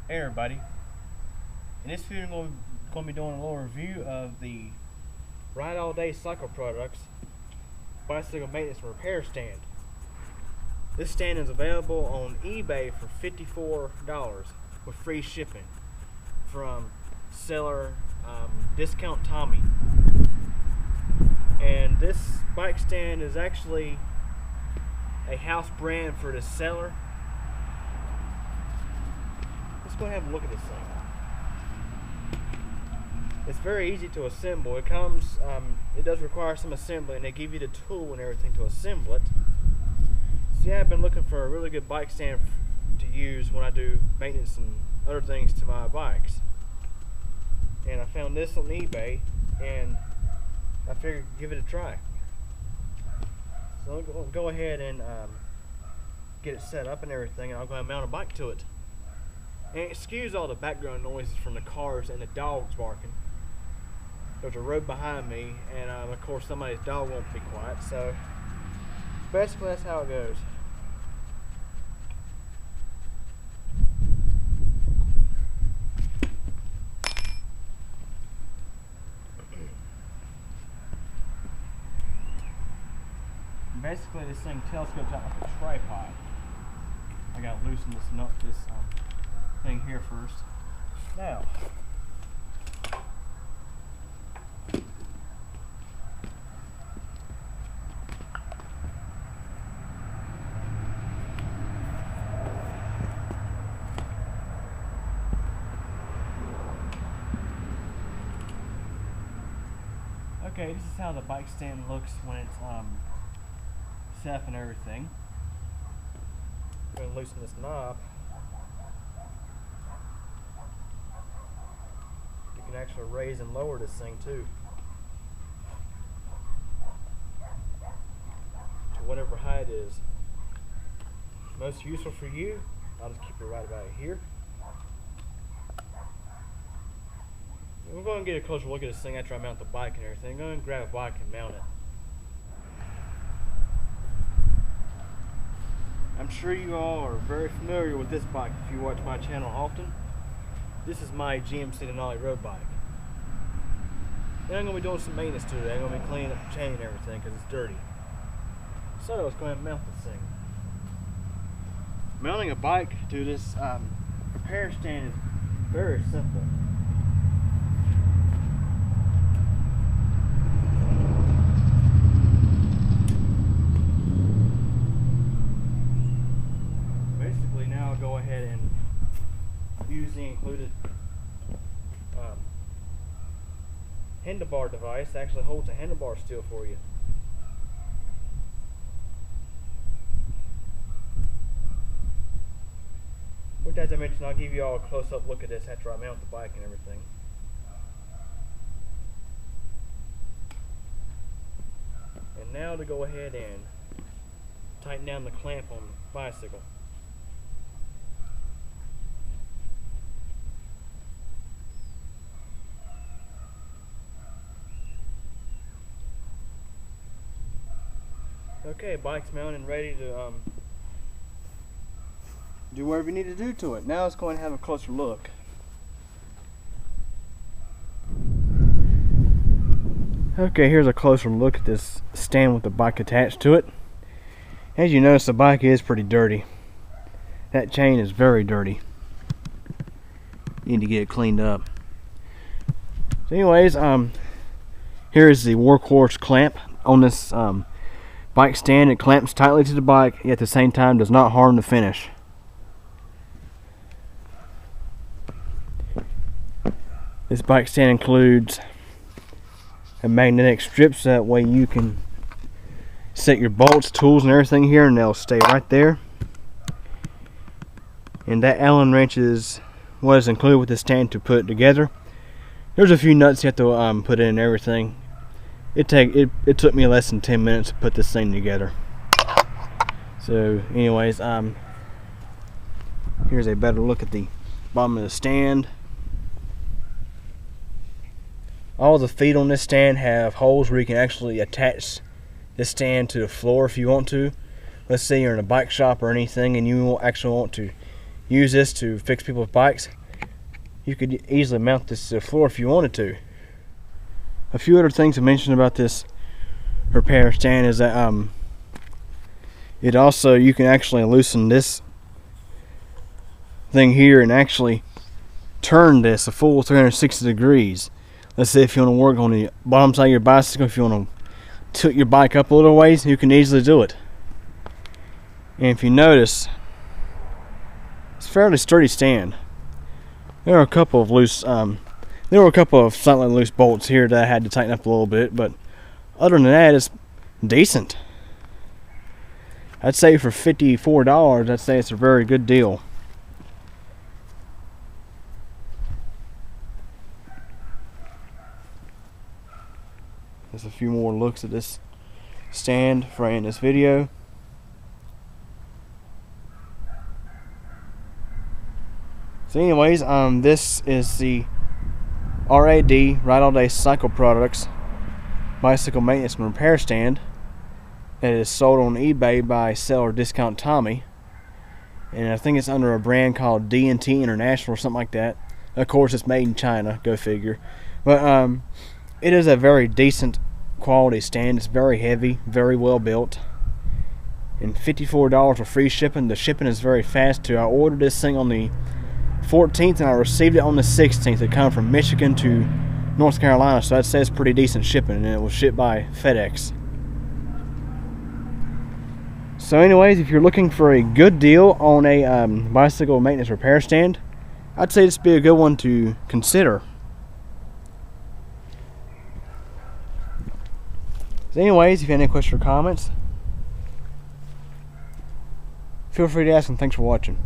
Hey everybody, in this video I'm going to be doing a little review of the Ride All Day Cycle Products bicycle maintenance and repair stand. This stand is available on eBay for $54 with free shipping from seller Discount Tommy. And this bike stand is actually a house brand for the seller. Let's go ahead and look at this thing. It's very easy to assemble. It comes, it does require some assembly, and they give you the tool and everything to assemble it. So yeah, I've been looking for a really good bike stand to use when I do maintenance and other things to my bikes. And I found this on eBay, and I figured give it a try. So I'll go ahead and get it set up and everything, and I'll go ahead and mount a bike to it. And excuse all the background noises from the cars and the dogs barking. There's a road behind me, and of course somebody's dog won't be quiet, so basically that's how it goes. Basically this thing telescopes out like a tripod. I gotta loosen this thing here first. Now, okay, this is how the bike stand looks when it's set up and everything. I'm going to loosen this knob. You can actually raise and lower this thing too, to whatever height is most useful for you. I'll just keep it right about here. We're going to get a closer look at this thing after I mount the bike and everything. I'm going to grab a bike and mount it. I'm sure you all are very familiar with this bike if you watch my channel often. This is my GMC Denali road bike. And I'm going to be doing some maintenance to it. I'm going to be cleaning up the chain and everything because it's dirty. So let's go ahead and mount this thing. Mounting a bike to this repair stand is very simple. Now I'll go ahead and use the included handlebar device that actually holds a handlebar still for you. Which, as I mentioned, I'll give you all a close-up look at this after I mount the bike and everything. And now to go ahead and tighten down the clamp on the bicycle. Okay, bike's mounted and ready to do whatever you need to do to it. Now let's go and have a closer look. Okay, here's a closer look at this stand with the bike attached to it. As you notice, the bike is pretty dirty. That chain is very dirty. You need to get it cleaned up. So anyways, here is the workhorse clamp on this bike stand. It clamps tightly to the bike, yet at the same time does not harm the finish. This bike stand includes a magnetic strip so that way you can set your bolts, tools, and everything here, and they'll stay right there. And that Allen wrench is what is included with the stand to put it together. There's a few nuts you have to put in and everything. It took me less than 10 minutes to put this thing together. So anyways, here's a better look at the bottom of the stand. All the feet on this stand have holes where you can actually attach this stand to the floor if you want to. Let's say you're in a bike shop or anything and you actually want to use this to fix people's bikes. you could easily mount this to the floor if you wanted to. A few other things to mention about this repair stand is that it also, you can actually loosen this thing here and actually turn this a full 360 degrees. Let's say if you want to work on the bottom side of your bicycle, if you want to tilt your bike up a little ways, you can easily do it. And if you notice, it's a fairly sturdy stand. There are a couple of slightly loose bolts here that I had to tighten up a little bit, but other than that, it's decent. I'd say for $54, I'd say it's a very good deal. There's a few more looks at this stand for in this video. So anyways, this is the RAD, Ride All Day Cycle Products bicycle maintenance and repair stand. It is sold on eBay by seller Discount Tommy, and I think it's under a brand called D&T International or something like that. Of course, it's made in China, go figure. But it is a very decent quality stand. It's very heavy, very well built, and $54 for free shipping. The shipping is very fast too. I ordered this thing on the 14th and I received it on the 16th. It came from Michigan to North Carolina, so I'd say it's pretty decent shipping, and it was shipped by FedEx. So anyways, if you're looking for a good deal on a bicycle maintenance repair stand, I'd say this would be a good one to consider. So anyways, if you have any questions or comments, feel free to ask, and thanks for watching.